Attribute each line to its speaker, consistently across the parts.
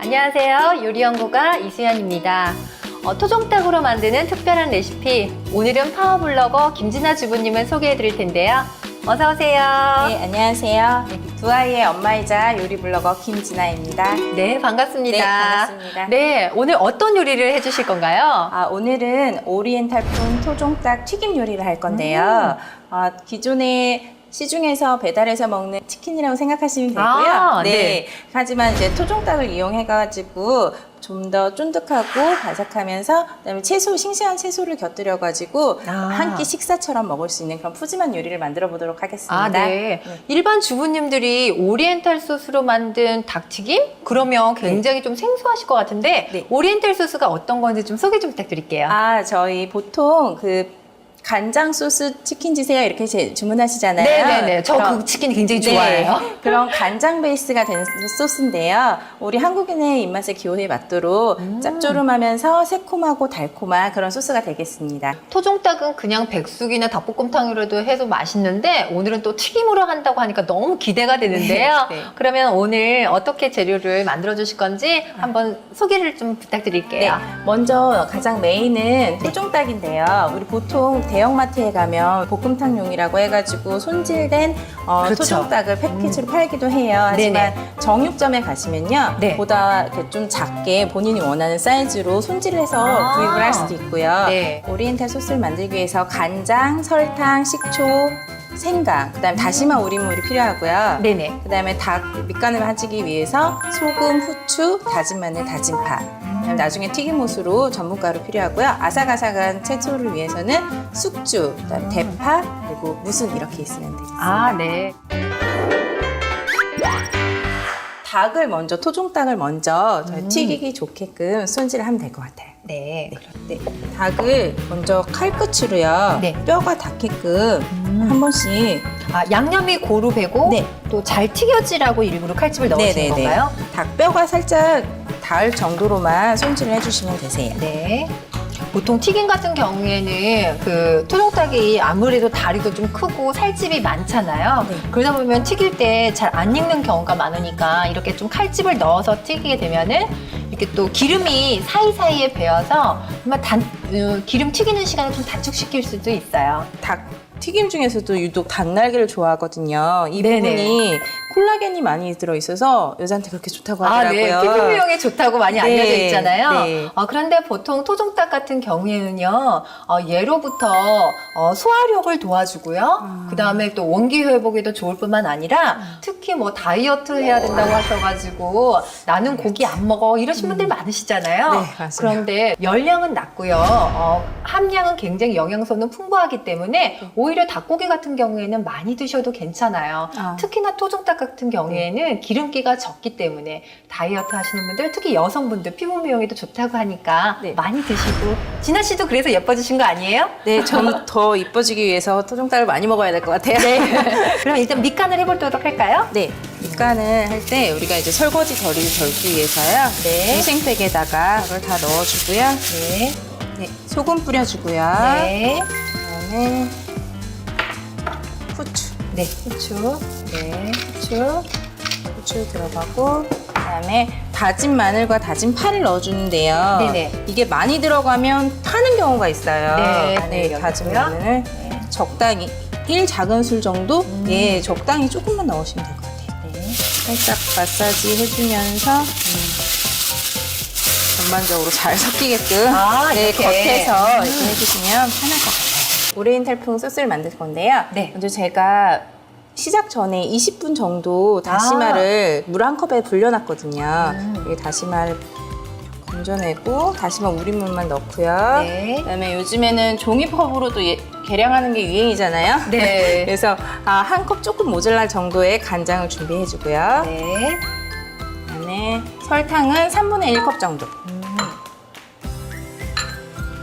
Speaker 1: 안녕하세요. 요리연구가 이수연입니다. 토종닭으로 만드는 특별한 레시피, 오늘은 파워블로거 김진아 주부님을 소개해 드릴 텐데요. 어서 오세요.
Speaker 2: 네, 안녕하세요. 두 아이의 엄마이자 요리 블로거 김진아입니다.
Speaker 1: 네, 반갑습니다.
Speaker 2: 네, 반갑습니다.
Speaker 1: 네, 오늘 어떤 요리를 해주실 건가요?
Speaker 2: 오늘은 오리엔탈풍 토종닭 튀김 요리를 할 건데요. 기존에 시중에서 배달해서 먹는 치킨이라고 생각하시면 되고요.
Speaker 1: 네.
Speaker 2: 하지만 이제 토종닭을 이용해가지고 좀 더 쫀득하고 바삭하면서 그다음에 싱싱한 채소를 곁들여가지고 한 끼 식사처럼 먹을 수 있는 그런 푸짐한 요리를 만들어 보도록 하겠습니다.
Speaker 1: 네. 일반 주부님들이 오리엔탈 소스로 만든 닭튀김? 그러면 굉장히 좀 생소하실 것 같은데
Speaker 2: 네.
Speaker 1: 오리엔탈 소스가 어떤 건지 좀 소개 좀 부탁드릴게요.
Speaker 2: 저희 보통 간장 소스 치킨 주세요 이렇게 주문하시잖아요.
Speaker 1: 네네네. 저 그 치킨 굉장히 좋아해요.
Speaker 2: 네, 그런 간장 베이스가 된 소스인데요. 우리 한국인의 입맛에 기호에 맞도록 짭조름하면서 새콤하고 달콤한 그런 소스가 되겠습니다.
Speaker 1: 토종닭은 그냥 백숙이나 닭볶음탕으로도 해도 맛있는데 오늘은 또 튀김으로 한다고 하니까 너무 기대가 되는데요.
Speaker 2: 네.
Speaker 1: 그러면 오늘 어떻게 재료를 만들어 주실 건지 한번 소개를 좀 부탁드릴게요.
Speaker 2: 네, 먼저 가장 메인은 토종닭인데요. 우리 보통 대형마트에 가면 볶음탕용이라고 해가지고 손질된
Speaker 1: 그렇죠.
Speaker 2: 토종닭을 패키지로 팔기도 해요. 하지만 정육점에 가시면요.
Speaker 1: 네.
Speaker 2: 보다 이렇게 좀 작게 본인이 원하는 사이즈로 손질을 해서 구입을 할 수도 있고요.
Speaker 1: 네.
Speaker 2: 오리엔탈 소스를 만들기 위해서 간장, 설탕, 식초, 생강, 그다음에 다시마 우린물이 필요하고요.
Speaker 1: 네네.
Speaker 2: 그다음에 닭 밑간을 하기 위해서 소금, 후추, 다진 마늘, 다진 파. 그다음에 나중에 튀김옷으로 전분가루 필요하고요. 아삭아삭한 채소를 위해서는 숙주, 그다음에 대파, 그리고 무순 이렇게 있으면 되겠습니다.
Speaker 1: 네.
Speaker 2: 토종닭을 먼저 튀기기 좋게끔 손질을 하면 될 것 같아요.
Speaker 1: 네.
Speaker 2: 네, 닭을 먼저 칼끝으로요.
Speaker 1: 네.
Speaker 2: 뼈가 닿게끔 한 번씩.
Speaker 1: 양념이 고루 배고
Speaker 2: 네.
Speaker 1: 또 잘 튀겨지라고 일부러 칼집을 넣으신 건가요?
Speaker 2: 닭뼈가 살짝 닿을 정도로만 손질을 해주시면 되세요.
Speaker 1: 네. 보통 튀김 같은 경우에는 그 토종닭이 아무래도 다리도 좀 크고 살집이 많잖아요.
Speaker 2: 네.
Speaker 1: 그러다 보면 튀길 때 잘 안 익는 경우가 많으니까 이렇게 좀 칼집을 넣어서 튀기게 되면은 이렇게 또 기름이 사이사이에 배어서 정말 기름 튀기는 시간을 좀 단축시킬 수도 있어요.
Speaker 2: 닭 튀김 중에서도 유독 닭날개를 좋아하거든요. 이
Speaker 1: 네네.
Speaker 2: 부분이 콜라겐이 많이 들어있어서 여자한테 그렇게 좋다고 하더라고요.
Speaker 1: 네. 피부 미용에 좋다고 많이
Speaker 2: 네.
Speaker 1: 알려져 있잖아요.
Speaker 2: 네.
Speaker 1: 그런데 보통 토종닭 같은 경우에는요, 예로부터 소화력을 도와주고요. 그 다음에 또 원기 회복에도 좋을 뿐만 아니라 특히 뭐 다이어트 해야 된다고 하셔가지고 나는 고기 안 먹어 이러신 분들 많으시잖아요.
Speaker 2: 네, 맞아요.
Speaker 1: 그런데 열량은 낮고요. 함량은 굉장히 영양소는 풍부하기 때문에 오히려 닭고기 같은 경우에는 많이 드셔도 괜찮아요. 특히나 토종닭 같은 경우에는 기름기가 적기 때문에 다이어트 하시는 분들, 특히 여성분들 피부 미용에도 좋다고 하니까
Speaker 2: 네.
Speaker 1: 많이 드시고. 진아 씨도 그래서 예뻐지신 거 아니에요?
Speaker 2: 네, 저는 더 이뻐지기 위해서 토종닭을 많이 먹어야 될 것 같아요.
Speaker 1: 네. 그럼 일단 밑간을 해보도록 할까요?
Speaker 2: 네, 밑간을 할 때 우리가 이제 설거지 덜이를 덜기 위해서요.
Speaker 1: 네.
Speaker 2: 위생백에다가 이걸 다 넣어주고요.
Speaker 1: 네.
Speaker 2: 네, 소금 뿌려주고요.
Speaker 1: 네.
Speaker 2: 그다음에 후추.
Speaker 1: 네. 후추. 네. 후추.
Speaker 2: 후추 들어가고 그다음에 다진 마늘과 다진 파를 넣어주는데요.
Speaker 1: 네네.
Speaker 2: 이게 많이 들어가면 타는 경우가 있어요.
Speaker 1: 네,
Speaker 2: 다진
Speaker 1: 여기고요.
Speaker 2: 마늘 적당히 1작은술 정도 적당히 조금만 넣으시면 될 것 같아요.
Speaker 1: 네.
Speaker 2: 살짝 마사지 해주면서 전반적으로 잘 섞이게끔
Speaker 1: 이렇게.
Speaker 2: 겉에서 이렇게 해주시면 편할 것 같아요. 오리엔탈풍 소스를 만들 건데요.
Speaker 1: 네.
Speaker 2: 먼저 제가 시작 전에 20분 정도 다시마를 물 한 컵에 불려놨거든요. 이 다시마를 건져내고 다시마 우린물만 넣고요.
Speaker 1: 네.
Speaker 2: 그다음에 요즘에는 종이컵으로도 계량하는 게 유행이잖아요.
Speaker 1: 네.
Speaker 2: 그래서 한 컵 조금 모자랄 정도의 간장을 준비해주고요.
Speaker 1: 네.
Speaker 2: 그다음에 설탕은 3분의 1컵 정도.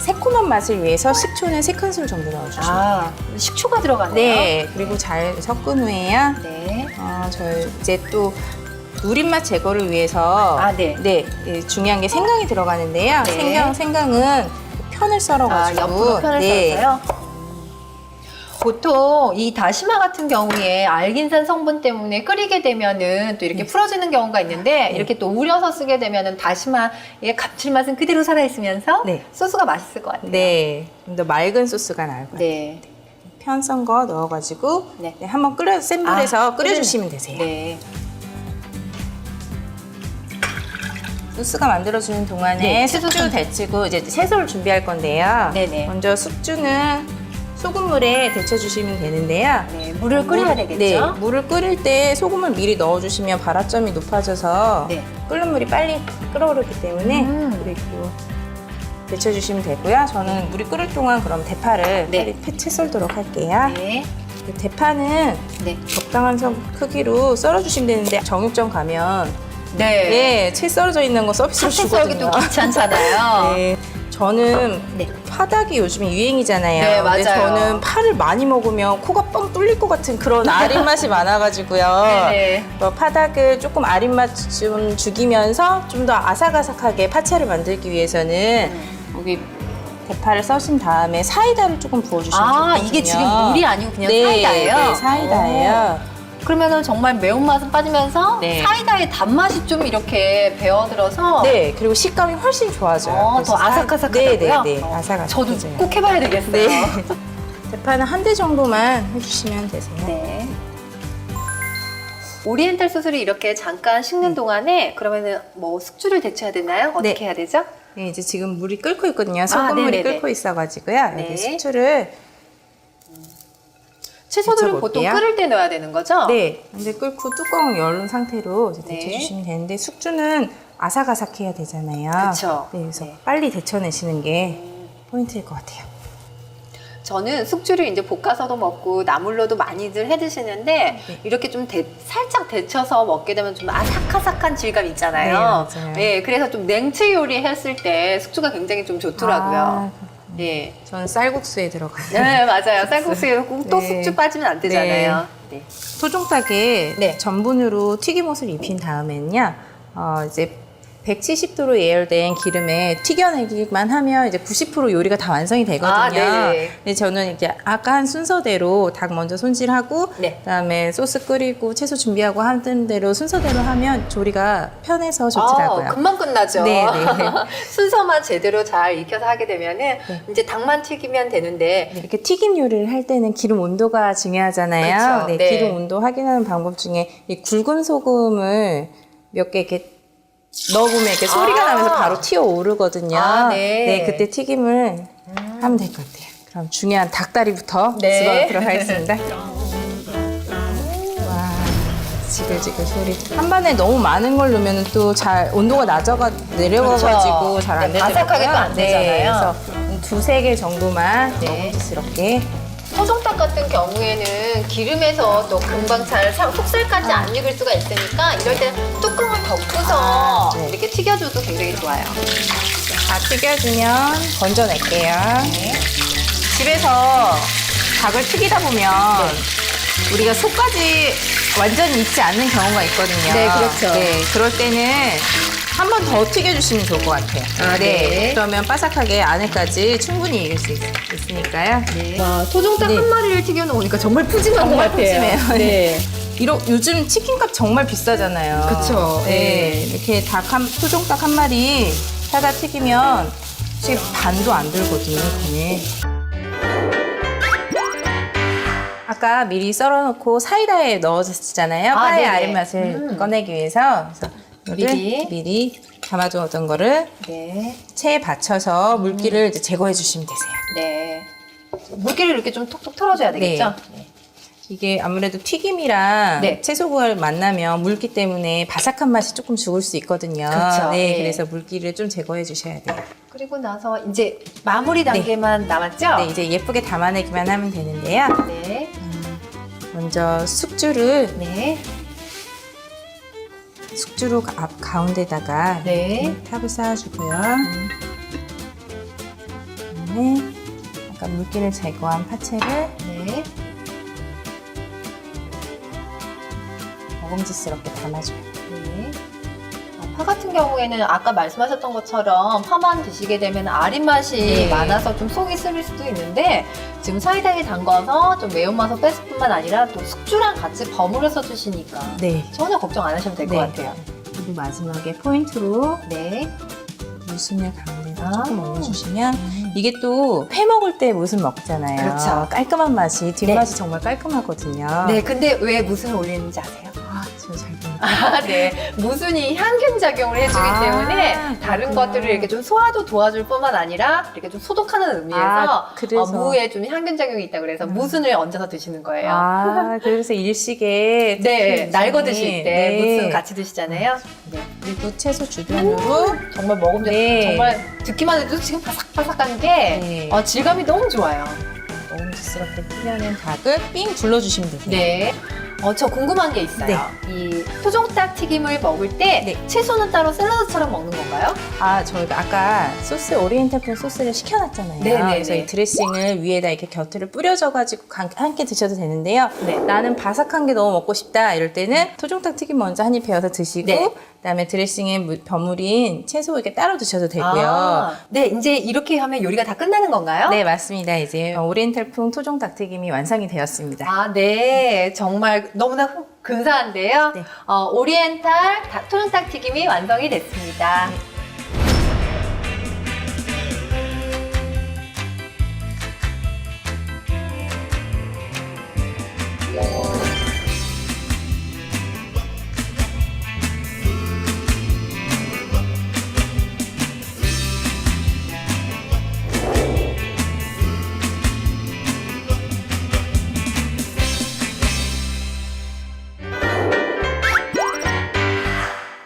Speaker 2: 새콤한 맛을 위해서 식초는 3큰술 정도 넣어주시면 돼요.
Speaker 1: 식초가 들어가네요.
Speaker 2: 네, 그리고 잘 섞은 후에요.
Speaker 1: 네.
Speaker 2: 저희 이제 또 누린맛 제거를 위해서
Speaker 1: 네.
Speaker 2: 중요한 게 생강이 들어가는데요.
Speaker 1: 네.
Speaker 2: 생강은 편을 썰어가지고
Speaker 1: 옆으로 편을 썰어서요? 보통 이 다시마 같은 경우에 알긴산 성분 때문에 끓이게 되면은 또 이렇게 풀어지는 경우가 있는데 이렇게 또 우려서 쓰게 되면은 다시마의 감칠맛은 그대로 살아있으면서
Speaker 2: 네.
Speaker 1: 소스가 맛있을 것 같아요.
Speaker 2: 네, 좀 더 맑은 소스가 나을 것 같아요.
Speaker 1: 네.
Speaker 2: 편선 거 넣어가지고
Speaker 1: 네.
Speaker 2: 네, 한번 센 불에서 끓여주시면 되세요.
Speaker 1: 네.
Speaker 2: 소스가 만들어주는 동안에
Speaker 1: 네,
Speaker 2: 숙주 데치고 이제 채소를 준비할 건데요.
Speaker 1: 네네.
Speaker 2: 먼저 숙주는 소금물에 데쳐주시면 되는데요.
Speaker 1: 네, 물을 끓여야 되겠죠?
Speaker 2: 네, 물을 끓일 때 소금을 미리 넣어주시면 발화점이 높아져서
Speaker 1: 네.
Speaker 2: 끓는 물이 빨리 끓어오르기 때문에 그리고 데쳐주시면 되고요. 저는 물이 끓을 동안 그럼 대파를
Speaker 1: 네.
Speaker 2: 빨리 채 썰도록 할게요.
Speaker 1: 네.
Speaker 2: 대파는
Speaker 1: 네.
Speaker 2: 적당한 크기로 썰어주시면 되는데 정육점 가면
Speaker 1: 네.
Speaker 2: 채 썰어져 있는 거 서비스로
Speaker 1: 파채
Speaker 2: 주거든요.
Speaker 1: 썰기도 귀찮잖아요.
Speaker 2: 네, 저는
Speaker 1: 네.
Speaker 2: 파닭이 요즘에 유행이잖아요.
Speaker 1: 네,
Speaker 2: 근데
Speaker 1: 맞아요.
Speaker 2: 저는 파를 많이 먹으면 코가 뻥 뚫릴 것 같은 그런 아린 맛이 많아가지고요.
Speaker 1: 네네.
Speaker 2: 파닭을 조금 아린 맛 좀 죽이면서 좀 더 아삭아삭하게 파채를 만들기 위해서는 여기 대파를 써신 다음에 사이다를 조금 부어주시면 좋거든요.
Speaker 1: 이게 지금 물이 아니고 그냥
Speaker 2: 네,
Speaker 1: 사이다예요?
Speaker 2: 네, 사이다예요.
Speaker 1: 그러면은 정말 매운맛은 빠지면서
Speaker 2: 네.
Speaker 1: 사이다의 단맛이 좀 이렇게 배어들어서
Speaker 2: 네, 그리고 식감이 훨씬 좋아져요.
Speaker 1: 더
Speaker 2: 그래서
Speaker 1: 아삭아삭하다고요?
Speaker 2: 네, 아삭아삭.
Speaker 1: 저도 꼭 해봐야 되겠어요.
Speaker 2: 네. 대파는 한 대 정도만 해주시면 되세요.
Speaker 1: 네. 오리엔탈 소스를 이렇게 잠깐 식는 동안에 그러면은 뭐 숙주를 데쳐야 되나요? 어떻게
Speaker 2: 네.
Speaker 1: 해야 되죠?
Speaker 2: 네, 이제 지금 물이 끓고 있거든요. 소금물이
Speaker 1: 네네네.
Speaker 2: 끓고 있어가지고요.
Speaker 1: 네.
Speaker 2: 여기 숙주를
Speaker 1: 채소들은 보통
Speaker 2: 데쳐볼게요.
Speaker 1: 끓을 때 넣어야 되는 거죠?
Speaker 2: 네, 이제 끓고 뚜껑을 열은 상태로 이제
Speaker 1: 네.
Speaker 2: 데쳐주시면 되는데 숙주는 아삭아삭해야 되잖아요.
Speaker 1: 그쵸.
Speaker 2: 네, 그래서
Speaker 1: 네.
Speaker 2: 빨리 데쳐내시는 게 포인트일 것 같아요.
Speaker 1: 저는 숙주를 이제 볶아서도 먹고 나물로도 많이들 해 드시는데
Speaker 2: 네.
Speaker 1: 이렇게 좀 살짝 데쳐서 먹게 되면 좀 아삭아삭한 질감 있잖아요.
Speaker 2: 네, 맞아요.
Speaker 1: 네, 그래서 좀 냉채 요리 했을 때 숙주가 굉장히 좀 좋더라고요. 네.
Speaker 2: 저는 쌀국수에 들어가요.
Speaker 1: 네, 맞아요. 쌀국수에 꼭 또
Speaker 2: 네.
Speaker 1: 숙주 빠지면 안 되잖아요. 네.
Speaker 2: 토종닭에
Speaker 1: 네.
Speaker 2: 전분으로 튀김옷을 입힌 다음에는요, 이제 170도로 예열된 기름에 튀겨내기만 하면 이제 90% 요리가 다 완성이 되거든요.
Speaker 1: 네네.
Speaker 2: 근데 저는 이제 아까 한 순서대로 닭 먼저 손질하고,
Speaker 1: 네.
Speaker 2: 그다음에 소스 끓이고 채소 준비하고 하던 대로 순서대로 하면 조리가 편해서 좋더라고요.
Speaker 1: 금방 끝나죠.
Speaker 2: 네, 네.
Speaker 1: 순서만 제대로 잘 익혀서 하게 되면은 이제 닭만 튀기면 되는데
Speaker 2: 이렇게 튀김 요리를 할 때는 기름 온도가 중요하잖아요.
Speaker 1: 그쵸, 네.
Speaker 2: 기름 온도 확인하는 방법 중에 이 굵은 소금을 몇 개 이렇게 넣어보면 이렇게 소리가 나면서 바로 튀어 오르거든요.
Speaker 1: 네.
Speaker 2: 그때 튀김을 하면 될 것 같아요. 그럼 중요한 닭다리부터
Speaker 1: 네.
Speaker 2: 집어넣도록 하겠습니다. 와, 지글지글 소리. 한 번에 너무 많은 걸 넣으면 또 잘 온도가 내려가가지고
Speaker 1: 그렇죠.
Speaker 2: 잘 안
Speaker 1: 네,
Speaker 2: 되더라고요.
Speaker 1: 바삭하게도 안 되잖아요.
Speaker 2: 그래서 두세 개 정도만
Speaker 1: 네.
Speaker 2: 먹음직스럽게.
Speaker 1: 토종닭 같은 경우에는 기름에서 또 금방 잘 속살까지 안 익을 수가 있으니까 이럴 때 뚜껑을 덮고서
Speaker 2: 네.
Speaker 1: 이렇게 튀겨줘도 굉장히 좋아요.
Speaker 2: 다 튀겨주면 건져낼게요.
Speaker 1: 네.
Speaker 2: 집에서 닭을 튀기다 보면 우리가 속까지 완전히 익지 않는 경우가 있거든요.
Speaker 1: 네, 그렇죠.
Speaker 2: 네, 그럴 때는 한 번 더 튀겨주시면 좋을 것 같아요.
Speaker 1: 네.
Speaker 2: 그러면 바삭하게 안에까지 충분히 익을 수 있으니까요.
Speaker 1: 와, 토종닭
Speaker 2: 네.
Speaker 1: 한 마리를 튀겨놓으니까 정말 푸짐한 것 같아요.
Speaker 2: 푸짐해요.
Speaker 1: 네.
Speaker 2: 요즘 치킨값 정말 비싸잖아요.
Speaker 1: 그쵸.
Speaker 2: 네. 이렇게 토종닭 한 마리 사다 튀기면 사실 반도 안 들거든요, 돈이. 아까 미리 썰어놓고 사이다에 넣어줬잖아요. 파의
Speaker 1: 네네.
Speaker 2: 아린 맛을 꺼내기 위해서. 그래서 이거를 미리 담아두었던 거를
Speaker 1: 네.
Speaker 2: 체에 받쳐서 물기를 이제 제거해 주시면 되세요.
Speaker 1: 네. 물기를 이렇게 좀 톡톡 털어줘야 되겠죠? 네.
Speaker 2: 이게 아무래도 튀김이랑
Speaker 1: 네.
Speaker 2: 채소가 만나면 물기 때문에 바삭한 맛이 조금 죽을 수 있거든요.
Speaker 1: 그쵸.
Speaker 2: 네,
Speaker 1: 네.
Speaker 2: 그래서 물기를 좀 제거해 주셔야 돼요.
Speaker 1: 그리고 나서 이제 마무리 단계만 남았죠?
Speaker 2: 네, 이제 예쁘게 담아내기만 하면 되는데요.
Speaker 1: 네.
Speaker 2: 먼저 숙주를
Speaker 1: 네.
Speaker 2: 앞 가운데다가
Speaker 1: 네.
Speaker 2: 탑을 쌓아주고요. 그다음에 아까 물기를 제거한 파채를
Speaker 1: 네.
Speaker 2: 먹음직스럽게 담아줘요.
Speaker 1: 네. 파 같은 경우에는 아까 말씀하셨던 것처럼 파만 드시게 되면 아린 맛이
Speaker 2: 네.
Speaker 1: 많아서 좀 속이 쓰릴 수도 있는데 지금 사이다에 담가서 좀 매운맛을 뺐을 뿐만 아니라 또 숙주랑 같이 버무려서 주시니까
Speaker 2: 네.
Speaker 1: 전혀 걱정 안 하셔도 될 것
Speaker 2: 네.
Speaker 1: 같아요.
Speaker 2: 그리고 마지막에 포인트로
Speaker 1: 네.
Speaker 2: 무순을 가운데서
Speaker 1: 아.
Speaker 2: 조금 올려주시면 이게 또 회 먹을 때 무순 먹잖아요.
Speaker 1: 그렇죠.
Speaker 2: 깔끔한 맛이 뒷맛이 정말 깔끔하거든요.
Speaker 1: 네, 근데 왜 무슨 올리는지 아세요?
Speaker 2: 아, 저 잘 모르겠어요.
Speaker 1: 아, 네. 무순이 향균 작용을 해주기
Speaker 2: 아,
Speaker 1: 때문에 다른
Speaker 2: 그렇구나.
Speaker 1: 것들을 이렇게 좀 소화도 도와줄 뿐만 아니라 이렇게 좀 소독하는 의미에서
Speaker 2: 아, 그래서.
Speaker 1: 무에 좀 향균 작용이 있다 그래서 무순을 얹어서 드시는 거예요.
Speaker 2: 아, 그래서 일식에
Speaker 1: 네,
Speaker 2: 특히
Speaker 1: 날거
Speaker 2: 무순이-
Speaker 1: 드실 때
Speaker 2: 네.
Speaker 1: 무순 같이 드시잖아요. 네.
Speaker 2: 그리고 채소 주변으로
Speaker 1: 정말 먹으면
Speaker 2: 네.
Speaker 1: 정말 듣기만 해도 지금 바삭바삭한 게
Speaker 2: 네.
Speaker 1: 질감이 너무 좋아요.
Speaker 2: 먹음직스럽게 튀겨낸 닭을 삥 둘러주시면 되세요.
Speaker 1: 네. 저 궁금한 게 있어요. 이 토종닭 튀김을 먹을 때
Speaker 2: 네.
Speaker 1: 채소는 따로 샐러드처럼 먹는 건가요?
Speaker 2: 아, 저희가 아까 소스 오리엔탈풍 소스를 시켜놨잖아요.
Speaker 1: 네네네.
Speaker 2: 그래서 이 드레싱을 위에다 이렇게 곁들여 뿌려줘가지고 함께 드셔도 되는데요.
Speaker 1: 네.
Speaker 2: 나는 바삭한 게 너무 먹고 싶다 이럴 때는 토종닭 튀김 먼저 한 입 베어서 드시고
Speaker 1: 네.
Speaker 2: 그다음에 드레싱에 버무린 채소 이렇게 따로 드셔도 되고요.
Speaker 1: 네, 이제 이렇게 하면 요리가 다 끝나는 건가요?
Speaker 2: 네, 맞습니다. 이제 오리엔탈풍 토종닭 튀김이 완성이 되었습니다.
Speaker 1: 아, 네. 정말 너무나 근사한데요.
Speaker 2: 네.
Speaker 1: 오리엔탈 토종닭 튀김이 완성이 됐습니다.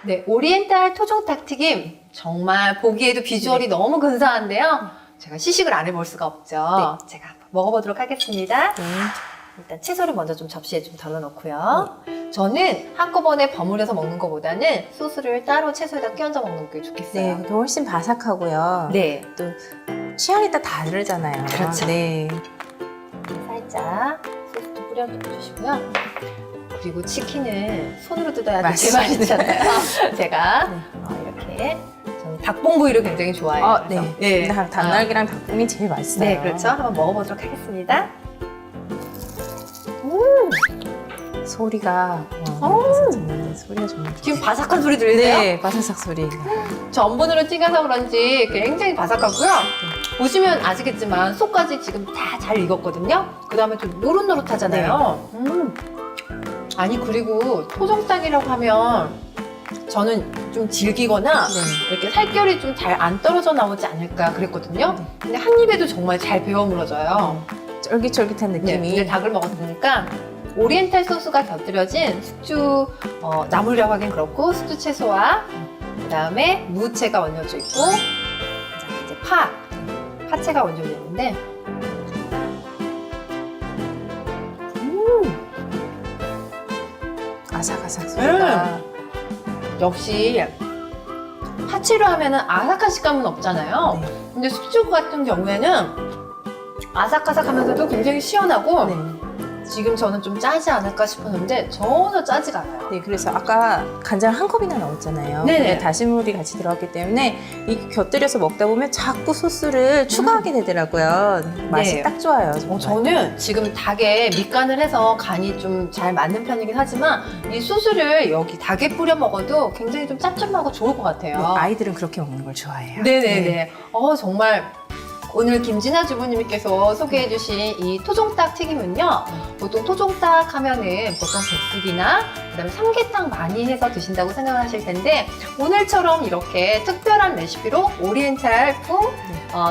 Speaker 1: 네, 오리엔탈 토종닭 튀김 정말 보기에도 비주얼이 너무 근사한데요. 제가 시식을 안 해볼 수가 없죠. 제가 한번 먹어보도록 하겠습니다.
Speaker 2: 네.
Speaker 1: 일단 채소를 먼저 좀 접시에 좀 덜어놓고요. 저는 한꺼번에 버무려서 먹는 것보다는 소스를 따로 채소에다 끼얹어 먹는 게
Speaker 2: 네,
Speaker 1: 좋겠어요.
Speaker 2: 그게 훨씬 바삭하고요.
Speaker 1: 네.
Speaker 2: 또 취향에 따라 다르잖아요.
Speaker 1: 그렇죠.
Speaker 2: 네.
Speaker 1: 살짝 소스 좀 뿌려주시고요. 그리고 치킨은 손으로 뜯어야
Speaker 2: 맞습니다.
Speaker 1: 맛있잖아요. 제가
Speaker 2: 네.
Speaker 1: 이렇게 저는 닭봉 부위를 굉장히 좋아해요. 그래서,
Speaker 2: 네. 닭날개랑 닭봉이 제일 맛있어요.
Speaker 1: 네, 그렇죠. 한번 먹어보도록 하겠습니다.
Speaker 2: 소리가 소리가 정말 좋아요.
Speaker 1: 지금 바삭한 소리 들리세요?
Speaker 2: 네, 바삭삭 소리가.
Speaker 1: 전분으로 튀겨서 그런지 굉장히 바삭하고요. 보시면 아시겠지만 속까지 지금 다 잘 익었거든요. 그 다음에 좀 노릇노릇하잖아요. 아니 그리고 토종닭이라고 하면 저는 좀 질기거나
Speaker 2: 네.
Speaker 1: 이렇게 살결이 좀 잘 안 떨어져 나오지 않을까 그랬거든요. 근데 한 입에도 정말 잘 배어 물어져요.
Speaker 2: 쫄깃쫄깃한
Speaker 1: 네,
Speaker 2: 느낌이.
Speaker 1: 근데 닭을 먹어보니까 오리엔탈 소스가 곁들여진 숙주 나물이라고 하긴 그렇고 숙주 채소와 그 다음에 무채가 얹어져 있고 이제 파채가 얹어져 있는데
Speaker 2: 아삭아삭 소리가.
Speaker 1: 역시 파채로 하면은 아삭한 식감은 없잖아요.
Speaker 2: 네.
Speaker 1: 근데 숙주 같은 경우에는 아삭아삭하면서도 굉장히 시원하고
Speaker 2: 네.
Speaker 1: 지금 저는 좀 짜지 않을까 싶었는데 전혀 짜지가 않아요.
Speaker 2: 네, 그래서 아까 간장 한 컵이나 넣었잖아요.
Speaker 1: 네네.
Speaker 2: 근데 다시물이 같이 들어갔기 때문에 이 곁들여서 먹다 보면 자꾸 소스를 추가하게 되더라고요. 맛이
Speaker 1: 네.
Speaker 2: 딱 좋아요. 정말.
Speaker 1: 저는 지금 닭에 밑간을 해서 간이 좀 잘 맞는 편이긴 하지만 이 소스를 여기 닭에 뿌려 먹어도 굉장히 좀 짭짤하고 좋을 것 같아요.
Speaker 2: 네, 아이들은 그렇게 먹는 걸 좋아해요.
Speaker 1: 네네네. 정말 오늘 김진아 주부님께서 소개해주신 이 토종닭 튀김은요, 보통 토종닭 하면은 보통 백숙이나 그다음에 삼계탕 많이 해서 드신다고 생각하실 텐데 오늘처럼 이렇게 특별한 레시피로 오리엔탈풍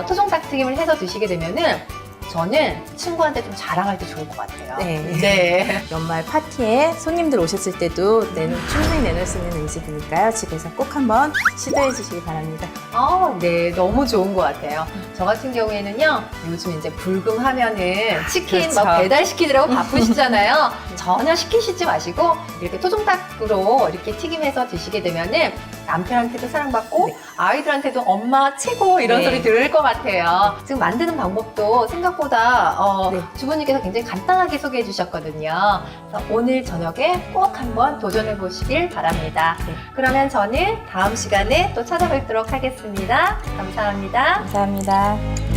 Speaker 1: 토종닭 튀김을 해서 드시게 되면은 저는 친구한테 좀 자랑할 때 좋을 것 같아요.
Speaker 2: 네.
Speaker 1: 네.
Speaker 2: 연말 파티에 손님들 오셨을 때도 충분히 내놓을 수 있는 음식이니까요. 집에서 꼭 한번 시도해 주시기 바랍니다.
Speaker 1: 네, 너무 좋은 것 같아요. 저 같은 경우에는요, 요즘 이제 불금하면은 치킨
Speaker 2: 그렇죠.
Speaker 1: 막 배달시키느라고 바쁘시잖아요. 전혀 시키시지 마시고, 이렇게 토종닭으로 이렇게 튀김해서 드시게 되면은 남편한테도 사랑받고
Speaker 2: 네.
Speaker 1: 아이들한테도 엄마 최고 이런
Speaker 2: 네.
Speaker 1: 소리 들을 것 같아요. 지금 만드는 방법도 생각보다
Speaker 2: 네.
Speaker 1: 주부님께서 굉장히 간단하게 소개해 주셨거든요. 그래서 오늘 저녁에 꼭 한번 도전해 보시길 바랍니다.
Speaker 2: 네.
Speaker 1: 그러면 저는 다음 시간에 또 찾아뵙도록 하겠습니다. 감사합니다.
Speaker 2: 감사합니다.